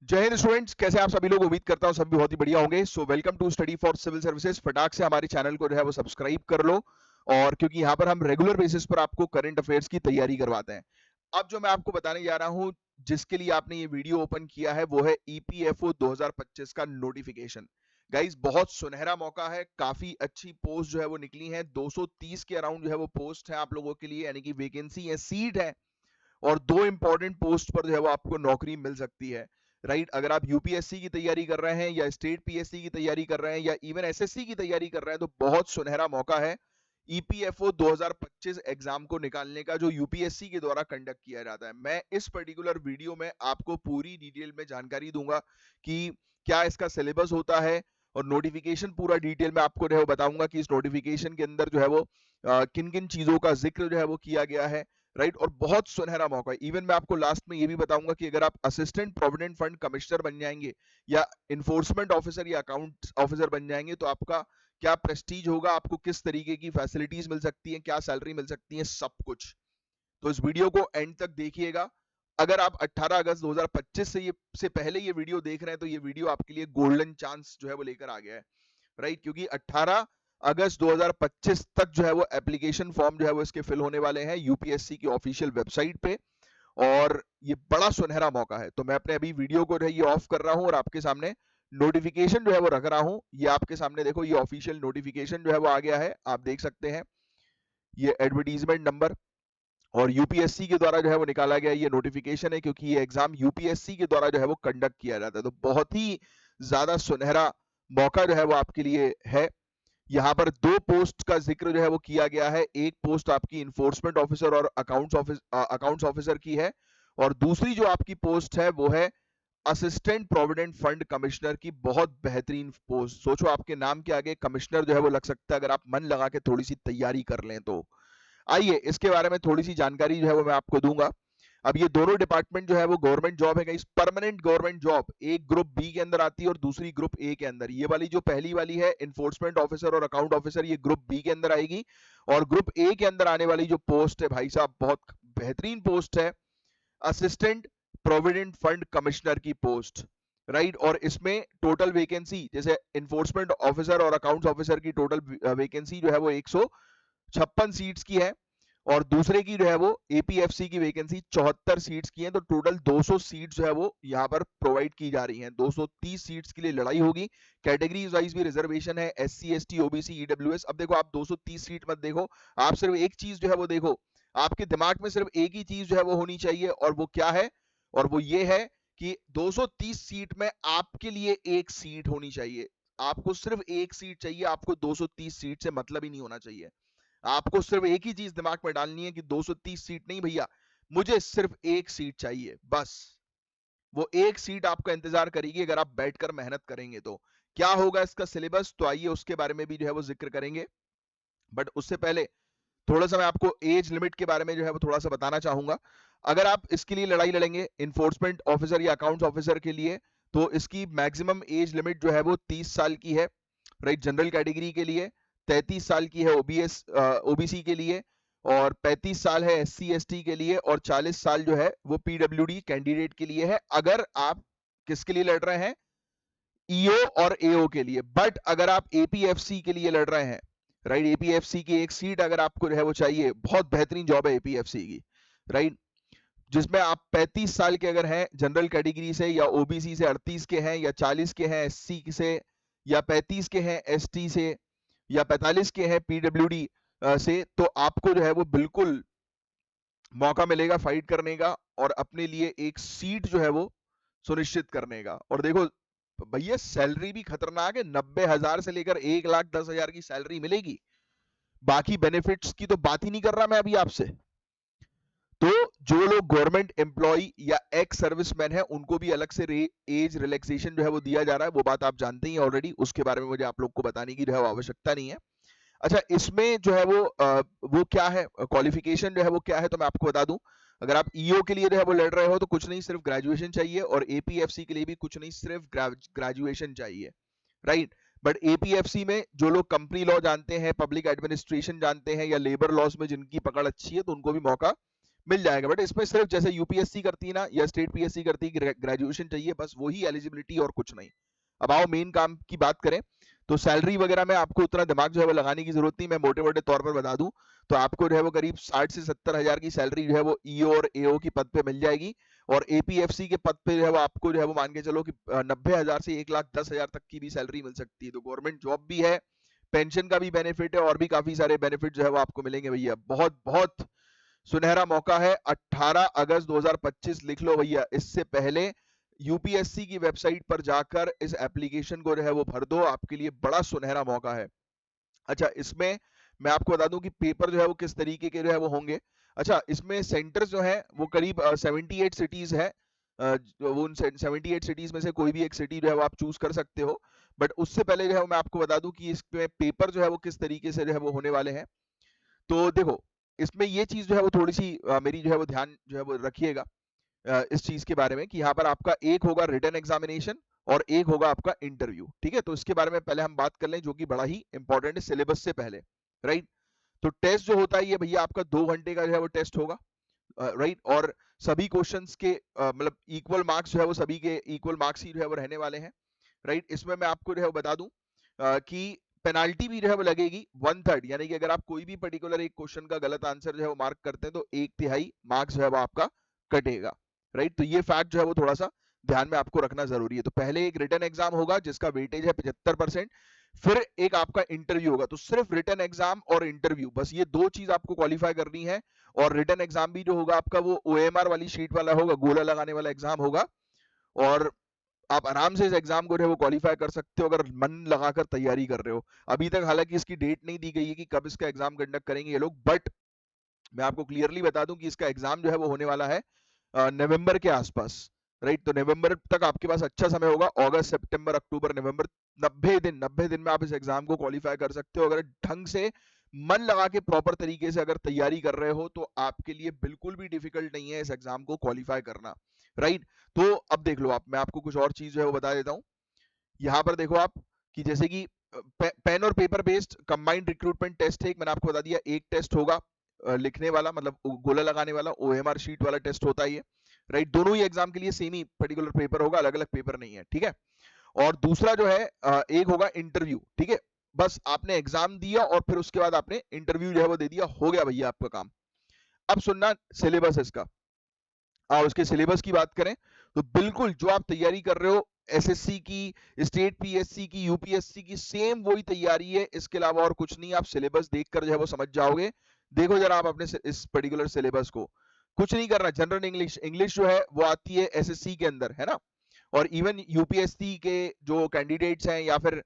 जय हिंद स्टूडेंट्स, कैसे आप सभी लोग। उम्मीद करता हूं सभी बहुत ही बढ़िया होंगे। So welcome to study for civil services. फटाक से हमारे चैनल को जो है वो सब्सक्राइब कर लो, और क्योंकि यहाँ पर हम रेगुलर बेसिस पर आपको करंट अफेयर्स की तैयारी करवाते हैं। अब जो मैं आपको बताने जा रहा हूँ, जिसके लिए आपने ये वीडियो ओपन किया है, वो है ईपीएफओ 2025 का नोटिफिकेशन। गाइज, बहुत सुनहरा मौका है। काफी अच्छी पोस्ट जो है वो निकली है। 230 के अराउंड जो है वो पोस्ट है आप लोगों के लिए, यानी कि वैकेंसी है, सीट है। और दो इंपॉर्टेंट पोस्ट पर जो है वो आपको नौकरी मिल सकती है। राइट, अगर आप यूपीएससी की तैयारी कर रहे हैं या स्टेट पीएससी की तैयारी कर रहे हैं या इवन एसएससी की तैयारी कर रहे हैं, तो बहुत सुनहरा मौका है ईपीएफओ 2025 एग्जाम को निकालने का, जो यूपीएससी के द्वारा कंडक्ट किया जाता है। मैं इस पर्टिकुलर वीडियो में आपको पूरी डिटेल में जानकारी दूंगा कि क्या इसका सिलेबस होता है, और नोटिफिकेशन पूरा डिटेल में आपको जो है बताऊंगा कि इस नोटिफिकेशन के अंदर जो है वो किन किन चीजों का जिक्र जो है वो किया गया है। राइट, और बहुत सुनहरा मौका है। इवन मैं आपको लास्ट में ये भी बताऊंगा कि अगर आप असिस्टेंट प्रोविडेंट फंड कमिश्नर बन जाएंगे या इन्फोर्समेंट ऑफिसर या अकाउंट ऑफिसर बन जाएंगे, तो आपका क्या प्रेस्टीज होगा, आपको किस तरीके की फैसिलिटीज मिल सकती हैं, क्या सैलरी मिल सकती है, सब कुछ। तो इस वीडियो को एंड तक देखिएगा। अगर आप 18 अगस्त 2025 से पहले ये वीडियो देख रहे हैं, तो ये वीडियो आपके लिए गोल्डन चांस जो है वो लेकर आ गया है। राइट, क्योंकि 18 अगस्त 2025 तक जो है वो एप्लीकेशन फॉर्म जो है वो इसके फिल होने वाले हैं यूपीएससी की ऑफिशियल वेबसाइट पे। और ये बड़ा सुनहरा मौका है। तो मैं अपने अभी वीडियो को जो है ये ऑफ कर रहा हूं और आपके सामने नोटिफिकेशन जो है वो रख रहा हूं। ये आपके सामने देखो, ये ऑफिशियल नोटिफिकेशन जो है वो आ गया है, आप देख सकते हैं। ये एडवर्टीजमेंट नंबर और यूपीएससी के द्वारा जो है वो निकाला गया ये नोटिफिकेशन है, क्योंकि ये एग्जाम यूपीएससी के द्वारा जो है वो कंडक्ट किया जाता है। तो बहुत ही ज्यादा सुनहरा मौका जो है वो आपके लिए है। यहाँ पर दो पोस्ट का जिक्र जो है वो किया गया है। एक पोस्ट आपकी इन्फोर्समेंट ऑफिसर और अकाउंट्स ऑफिसर की है, और दूसरी जो आपकी पोस्ट है वो है असिस्टेंट प्रोविडेंट फंड कमिश्नर की। बहुत बेहतरीन पोस्ट। सोचो, आपके नाम के आगे कमिश्नर जो है वो लग सकता है, अगर आप मन लगा के थोड़ी सी तैयारी कर लें तो। आइए इसके बारे में थोड़ी सी जानकारी जो है वो मैं आपको दूंगा। अब ये दोनों डिपार्टमेंट जो है वो गवर्नमेंट जॉब है, इस परमानेंट गवर्नमेंट जॉब। एक ग्रुप बी के अंदर आती है और दूसरी ग्रुप ए के अंदर। ये वाली जो पहली वाली है इन्फोर्समेंट ऑफिसर और अकाउंट ऑफिसर, ये ग्रुप बी के अंदर आएगी। और ग्रुप ए के अंदर आने वाली जो पोस्ट है भाई साहब, बहुत बेहतरीन पोस्ट है, असिस्टेंट प्रोविडेंट फंड कमिश्नर की पोस्ट। राइट, और इसमें टोटल वैकेंसी, जैसे इन्फोर्समेंट ऑफिसर और अकाउंट्स ऑफिसर की टोटल वैकेंसी जो है वो 156 सीट्स की है, और दूसरे की जो है वो एपीएफसी की वैकेंसी 74 सीट्स की है। तो टोटल 200 सीट्स जो है वो यहाँ पर प्रोवाइड की जा रही हैं। 230 सीट्स के लिए लड़ाई होगी। कैटेगरी वाइज भी रिजर्वेशन है, एससी एसटी ओबीसी ईडब्ल्यूएस। अब देखो, आप 230 सीट मत देखो, आप सिर्फ एक चीज जो है वो देखो। आपके दिमाग में सिर्फ एक ही चीज जो है वो होनी चाहिए, और वो क्या है, और वो ये है कि 230 सीट में आपके लिए एक सीट होनी चाहिए। आपको सिर्फ एक सीट चाहिए, आपको 230 सीट से मतलब ही नहीं होना चाहिए। आपको सिर्फ एक ही चीज दिमाग में डालनी है कि 230 सीट नहीं भैया, मुझे सिर्फ एक सीट चाहिए बस। वो एक सीट आपका इंतजार करेगी अगर आप बैठकर मेहनत करेंगे तो। क्या होगा इसका सिलेबस, तो आइए उसके बारे में भी जो है वो जिक्र करेंगे। बट उससे पहले थोड़ा सा मैं आपको एज लिमिट के बारे में जो है वो थोड़ा सा बताना चाहूंगा। अगर आप इसके लिए लड़ाई लड़ेंगे इन्फोर्समेंट ऑफिसर या अकाउंट्स ऑफिसर के लिए, तो इसकी मैक्सिमम एज लिमिट जो है वो 30 साल की है। राइट, जनरल कैटेगरी के लिए 33 साल की है ओबीसी के लिए, और 35 साल है एससी एसटी के लिए, और 40 साल जो है वो पीडब्ल्यूडी कैंडिडेट के लिए है, अगर आप किसके लिए लड़ रहे हैं, ईओ और एओ के लिए। बट अगर आप एपीएफसी के लिए लड़ रहे हैं, राइट, एपीएफसी की एक सीट अगर आपको जो है वो चाहिए, बहुत बेहतरीन जॉब है एपीएफसी की। राइट, जिसमें आप 35 साल के अगर हैं जनरल कैटेगरी से, या ओबीसी से 38 के हैं, या 40 के हैं एससी से, या 35 के हैं एसटी से, या 45 के हैं पीडब्ल्यूडी से, तो आपको जो है वो बिल्कुल मौका मिलेगा फाइट करने का, और अपने लिए एक सीट जो है वो सुनिश्चित करने का। और देखो भैया, सैलरी भी खतरनाक है। 90,000 से लेकर 1,10,000 की सैलरी मिलेगी। बाकी बेनिफिट्स की तो बात ही नहीं कर रहा मैं अभी आपसे। तो जो लोग गवर्नमेंट एम्प्लॉय या एक्स सर्विसमैन है, उनको भी अलग से एज रिलैक्सेशन जो है वो दिया जा रहा है। वो बात आप जानते ही ऑलरेडी, उसके बारे में मुझे आप लोग को बताने की जो है आवश्यकता नहीं है। अच्छा, इसमें जो है वो क्या है, क्वालिफिकेशन जो है वो क्या है, तो मैं आपको बता दूं। अगर आप ईओ के लिए जो है वो लड़ रहे हो, तो कुछ नहीं, सिर्फ ग्रेजुएशन चाहिए, और एपीएफसी के लिए भी कुछ नहीं, सिर्फ ग्रेजुएशन चाहिए। राइट, बट एपीएफसी में जो लोग कंपनी लॉ जानते हैं, पब्लिक एडमिनिस्ट्रेशन जानते हैं, या लेबर लॉज में जिनकी पकड़ अच्छी है, तो उनको भी मौका मिल जाएगा। बट इसमें सिर्फ जैसे यूपीएससी करती है ना या स्टेट पीएससी करती है, ग्रेजुएशन चाहिए, बस वही एलिजिबिलिटी और कुछ नहीं। अब आओ मेन काम की बात करें, तो सैलरी वगैरह में आपको उतना दिमाग जो है वो लगाने की जरूरत नहीं, मैं मोटे मोटे तौर पर बता दूं तो आपको जो है वो करीब 60 से 70 हजार की सैलरी जो है वो ईओ और एओ की पद पे मिल जाएगी, और एपीएफसी के पद पे जो है वो आपको जो है वो मान के चलो कि 90,000 से 1,10,000 तक की भी सैलरी मिल सकती है। तो गवर्नमेंट जॉब भी है, पेंशन का भी बेनिफिट है, और भी काफी सारे बेनिफिट जो है वो आपको मिलेंगे भैया। बहुत बहुत सुनहरा मौका है। 18 अगस्त 2025 लिख लो भैया, इससे पहले यूपीएससी की वेबसाइट पर जाकर इस एप्लीकेशन को जो है वो भर दो, आपके लिए बड़ा सुनहरा मौका है। अच्छा, इसमें मैं आपको बता दूं कि पेपर जो है वो किस तरीके के जो है वो होंगे। अच्छा, इसमें सेंटर्स जो है वो करीब 78 सिटीज है। वो उन 78 सिटीज में से कोई भी एक सिटी जो है वो आप चूज कर सकते हो। बट उससे पहले जो है मैं आपको बता दूं कि इसमें पेपर जो है वो किस तरीके से जो है वो होने वाले हैं। तो देखो, इसमें ये चीज जो है वो थोड़ी सी मेरी जो है वो ध्यान जो है वो रखिएगा इस चीज के बारे में, कि यहाँ पर आपका एक होगा रिटन एग्जामिनेशन और एक होगा आपका इंटरव्यू। ठीक है, तो इसके बारे में पहले हम बात कर लें, जो कि बड़ा ही इंपॉर्टेंट है सिलेबस से पहले। राइट, तो टेस्ट जो होता है ये भैया आपका 2 घंटे का जो है वो टेस्ट होगा। राइट, और सभी क्वेश्चंस के मतलब इक्वल मार्क्स जो है वो सभी के इक्वल मार्क्स ही जो है वो रहने वाले हैं। राइट, इसमें मैं आपको जो है वो बता दूं कि पेनाल्टी भी जो है वो लगेगी 1/3, यानी कि अगर आप कोई भी पर्टिकुलर एक क्वेश्चन का गलत आंसर जो है वो मार्क करते हैं तो 1/3 मार्क्स जो है वो आपका कटेगा। राइट, तो ये फैक्ट जो है वो थोड़ा सा ध्यान में आपको रखना जरूरी है। तो पहले एक रिटन एग्जाम होगा जिसका वेटेज है 75%, फिर एक आपका इंटरव्यू होगा। तो सिर्फ रिटन एग्जाम और इंटरव्यू, बस ये दो चीज आपको क्वालिफाई करनी है। और रिटन एग्जाम भी जो होगा आपका वो ओएमआर वाली शीट वाला होगा, गोला लगाने वाला एग्जाम होगा। और आप आराम से इस एग्जाम को जो है वो क्वालिफाई कर सकते हो अगर मन लगाकर तैयारी कर रहे हो। अभी तक हालांकि इसकी डेट नहीं दी गई है कि कब इसका एग्जाम कंडक्ट करेंगे ये लोग, बट मैं आपको क्लियरली बता दूं कि इसका एग्जाम जो है वो होने वाला है नवंबर के आसपास। राइट, तो नवंबर तक आपके पास अच्छा समय होगा, अगस्त सितंबर अक्टूबर नवंबर, 90 दिन में आप इस एग्जाम को क्वालिफाई कर सकते हो। अगर ढंग से मन लगा के प्रॉपर तरीके से अगर तैयारी कर रहे हो तो आपके लिए बिल्कुल भी डिफिकल्ट नहीं है इस एग्जाम को क्वालिफाई करना। राइट, तो अब देख लो आप, मैं आपको कुछ और चीज जो है वो बता देता हूँ। यहाँ पर देखो आप कि जैसे कि पेन और paper based combined recruitment test है एक, मैंने आपको बता दिया। एक टेस्ट होगा लिखने वाला, मतलब गोला लगाने वाला, ओएमआर शीट वाला टेस्ट होता है ये। राइट, दोनों ही एग्जाम के लिए सेम ही पर्टिकुलर पेपर होगा, अलग अलग पेपर नहीं है। ठीक है, और दूसरा जो है एक होगा इंटरव्यू। ठीक है, बस आपने एग्जाम दिया और फिर उसके बाद आपने इंटरव्यू जो है वो दे दिया, हो गया भैया आपका काम। अब सुनना सिलेबस इसका। उसके सिलेबस की बात करें तो बिल्कुल जो आप तैयारी कर रहे हो एसएससी की, स्टेट पीएससी की, यूपीएससी की, सेम वही तैयारी है, इसके अलावा और कुछ नहीं। आप सिलेबस देखकर जो है वो समझ जाओगे। देखो जरा आप अपने इस पर्टिकुलर सिलेबस को, कुछ नहीं करना। जनरल इंग्लिश, इंग्लिश जो है वो आती है एसएससी के अंदर, है ना। और इवन यूपीएससी के जो कैंडिडेट्स हैं या फिर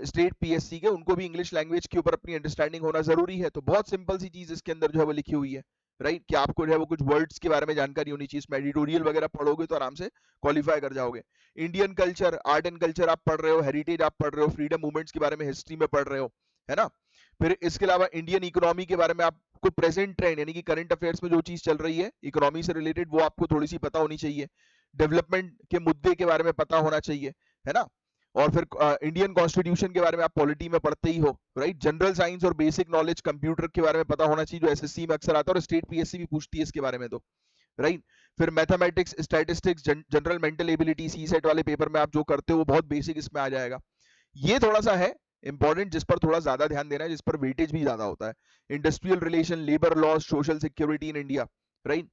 स्टेट पीएससी के, उनको भी इंग्लिश लैंग्वेज के ऊपर अपनी अंडरस्टैंडिंग होना जरूरी है। तो बहुत सिंपल सी चीज इसके अंदर जो है वो लिखी हुई है। राइट, कि आपको जो है वो कुछ वर्ड्स के बारे में जानकारी होनी चाहिए। इसमें एडिटोरियल वगैरह पढ़ोगे तो आराम से क्वालिफाई कर जाओगे। Indian culture, art and culture आप पढ़ रहे हो, हेरिटेज आप पढ़ रहे हो, फ्रीडम मूवमेंट्स के बारे में हिस्ट्री में पढ़ रहे हो, है ना। फिर इसके अलावा इंडियन इकोनॉमी के बारे में आपको प्रेजेंट ट्रेंड यानी कि करंट अफेयर्स में जो चीज चल रही है इकोनॉमी से रिलेटेड, वो आपको थोड़ी सी पता होनी चाहिए। डेवलपमेंट के मुद्दे के बारे में पता होना चाहिए, है ना। और फिर इंडियन कॉन्स्टिट्यूशन के बारे में आप पॉलिटी में पढ़ते ही हो। राइट, जनरल साइंस और बेसिक नॉलेज कंप्यूटर के बारे में पता होना चाहिए, जो एसएससी में अक्सर आता है और स्टेट पीएससी भी पूछती है इसके बारे में। तो राइट, फिर mathematics, statistics, general mental ability, CSAT वाले पेपर में आप जो करते हो वो बहुत बेसिक इसमें आ जाएगा। ये थोड़ा सा है इंपॉर्टेंट, जिस पर थोड़ा ज्यादा ध्यान देना है, जिस पर वेटेज भी ज्यादा होता है। Industrial relation, labour laws, social security in India. Right,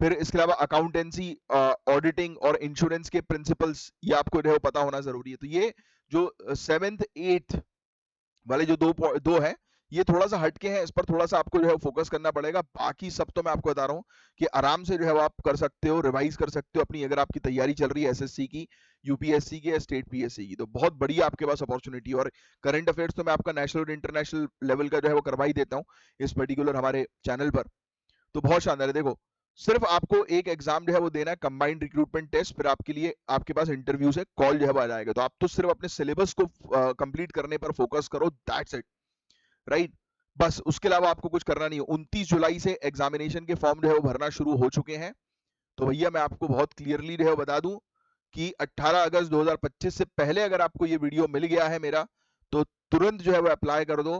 फिर इसके अलावा अकाउंटेंसी, ऑडिटिंग और इंश्योरेंस के प्रिंसिपल्स, ये आपको जो है पता होना जरूरी है। तो ये जो 7th 8th वाले जो दो है, ये थोड़ा सा हटके हैं, इस पर थोड़ा सा आपको जो है फोकस करना पड़ेगा। बाकी सब तो मैं आपको बता रहा हूँ कि आराम से जो है आप कर सकते हो, रिवाइज कर सकते हो अपनी, अगर आपकी तैयारी चल रही है एसएससी की, यूपीएससी की या स्टेट पीएससी की, तो बहुत बढ़िया आपके पास अपॉर्चुनिटी। और करंट अफेयर्स तो मैं आपका नेशनल और इंटरनेशनल लेवल का जो है वो करवा ही देता हूँ इस पर्टिकुलर हमारे चैनल पर। तो बहुत शानदार है। देखो, सिर्फ आपको एक एग्जाम जो है वो देना है, कंबाइंड रिक्रूटमेंट टेस्ट, फिर आपके लिए आपके पास इंटरव्यू से कॉल जो है वो आ जाएगा। तो आप तो सिर्फ अपने सिलेबस को कंप्लीट करने पर फोकस करो, दैट्स इट। राइट, बस उसके अलावा आपको कुछ करना नहीं है। 29 जुलाई से एग्जामिनेशन के फॉर्म जो है वो भरना शुरू हो चुके हैं। तो भैया मैं आपको बहुत क्लियरली जो है बता दूं कि 18 अगस्त 2025 से पहले अगर आपको ये वीडियो मिल गया है मेरा, तो तुरंत जो है वो अप्लाई कर दो।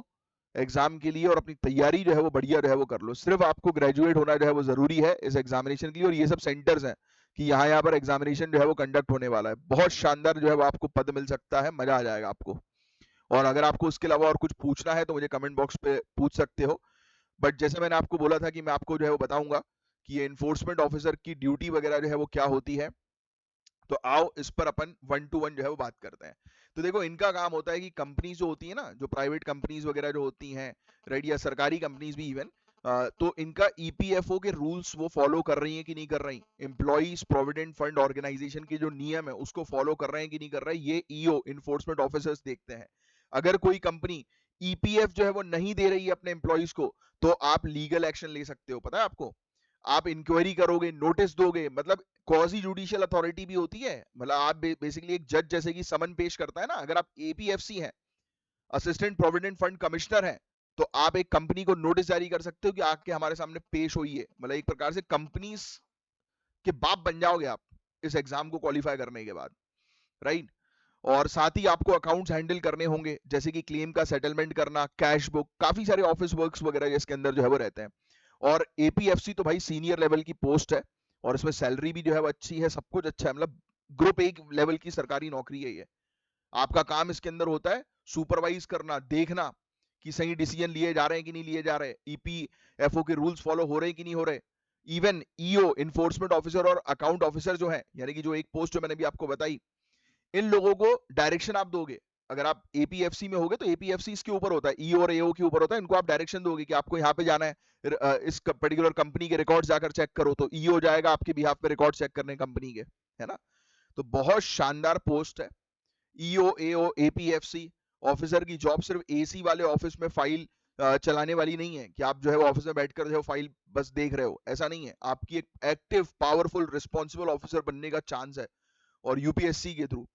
एग्जाम के लिए और अपनी तैयारी जो है वो बढ़िया जो है वो कर लो। सिर्फ आपको ग्रेजुएट होना जो है वो जरूरी है इस एग्जामिनेशन के लिए। और ये सब सेंटर्स हैं कि यहाँ पर एग्जामिनेशन जो है वो कंडक्ट होने वाला है। बहुत शानदार जो है वो आपको पद मिल सकता है, मजा आ जाएगा आपको। और अगर आपको उसके अलावा और कुछ पूछना है तो मुझे कमेंट बॉक्स पे पूछ सकते हो। बट जैसे मैंने आपको बोला था कि मैं आपको जो है वो बताऊंगा कि ये इन्फोर्समेंट ऑफिसर की ड्यूटी वगैरह जो है वो क्या होती है, तो आओ इस पर अपन 1 to 1 जो है वो बात करते हैं। तो देखो, इनका काम होता है कि कंपनीज जो होती है ना, जो प्राइवेट कंपनीज वगैरह जो होती हैं, राइट, या सरकारी कंपनीज भी इवन, तो इनका ईपीएफओ के रूल्स वो फॉलो कर रही हैं कि नहीं कर रही, एम्प्लॉइज प्रोविडेंट फंड ऑर्गेनाइजेशन के जो नियम है उसको फॉलो कर रहे हैं कि नहीं कर रहे, ये ईओ इन्फोर्समेंट ऑफिसर्स देखते हैं। अगर कोई कंपनी ईपीएफ जो है वो नहीं दे रही है अपने एम्प्लॉइज को, तो आप लीगल एक्शन ले सकते हो, पता है आपको। आप इंक्वायरी करोगे, नोटिस दोगे, मतलब क्वाजी जुडिशियल अथॉरिटी भी होती है, मतलब आप बेसिकली एक जज जैसे कि समन पेश करता है ना। अगर आप एपीएफसी हैं, असिस्टेंट प्रोविडेंट फंड कमिश्नर हैं, तो आप एक कंपनी को नोटिस जारी कर सकते हो कि आके हमारे सामने पेश हुई है। मतलब एक प्रकार से कंपनीज के बाप बन जाओगे आप इस एग्जाम को क्वालिफाई करने के बाद, राइट। और साथ ही आपको अकाउंट्स हैंडल करने होंगे, जैसे कि क्लेम का सेटलमेंट करना, कैश बुक, काफी सारे ऑफिस वर्क्स वगैरह इसके अंदर जो है वो रहते हैं। और एपीएफसी तो भाई सीनियर लेवल की पोस्ट है, और इसमें सैलरी भी जो है वो अच्छी है, सब कुछ अच्छा है। मतलब ग्रुप एक लेवल की सरकारी नौकरी है ये। आपका काम इसके अंदर होता है सुपरवाइज करना, देखना कि सही डिसीजन लिए जा रहे हैं कि नहीं लिए जा रहे, ईपीएफओ के रूल्स फॉलो हो रहे हैं कि नहीं हो रहे। इवन ईओ इन्फोर्समेंट ऑफिसर और अकाउंट ऑफिसर जो है, यानी कि जो एक पोस्ट जो मैंने भी आपको बताई, इन लोगों को डायरेक्शन आप दोगे। अगर आप एपीएफसी में होगे तो एपीएफसी इसके ऊपर होता है, ईओ और एओ के ऊपर होता है। इनको आप डायरेक्शन दोगे कि आपको यहाँ पे जाना है, इस पर्टिकुलर कंपनी के रिकॉर्ड जाकर चेक करो, तो ईओ जाएगा आपके बिहाफ पे रिकॉर्ड चेक करने कंपनी के, है ना। तो बहुत शानदार पोस्ट है ईओ एओ एपीएफसी ऑफिसर की जॉब। सिर्फ एसी वाले ऑफिस में फाइल चलाने वाली नहीं है कि आप जो है वो ऑफिस में बैठकर जो है फाइल बस देख रहे हो, ऐसा नहीं है। आपकी एक एक्टिव पावरफुल रिस्पॉन्सिबल ऑफिसर बनने का चांस है, और यूपीएससी के थ्रू।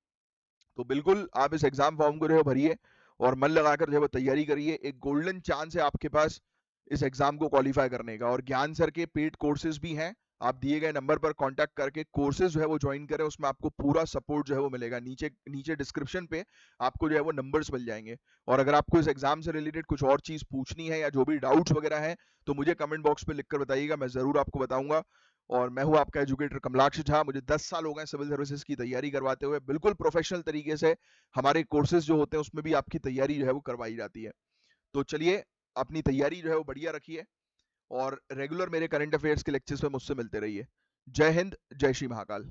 तो बिल्कुल आप इस एग्जाम फॉर्म को जो है भरिए और मन लगाकर जो है तैयारी करिए। एक गोल्डन चांस है आपके पास इस एग्जाम को क्वालिफाई करने का। और ज्ञान सर के पेड कोर्सेज भी हैं, आप दिए गए नंबर पर कांटेक्ट करके कोर्सेज जो है वो ज्वाइन करें, उसमें आपको पूरा सपोर्ट जो है वो मिलेगा। नीचे नीचे डिस्क्रिप्शन पे आपको जो है वो नंबर्स मिल जाएंगे। और अगर आपको इस एग्जाम से रिलेटेड कुछ और चीज पूछनी है या जो भी डाउट्स वगैरह हैं, तो मुझे कमेंट बॉक्स पे लिखकर बताइएगा, मैं जरूर आपको बताऊंगा। और मैं हूं आपका एजुकेटर कमलाक्ष झा। मुझे 10 साल हो गए सिविल सर्विसेज की तैयारी करवाते हुए। बिल्कुल प्रोफेशनल तरीके से हमारे कोर्सेज जो होते हैं उसमें भी आपकी तैयारी जो है वो करवाई जाती है। तो चलिए, अपनी तैयारी जो है वो बढ़िया रखिए, और रेगुलर मेरे करंट अफेयर्स के लेक्चर्स में मुझसे मिलते रहिए। जय हिंद, जय श्री महाकाल।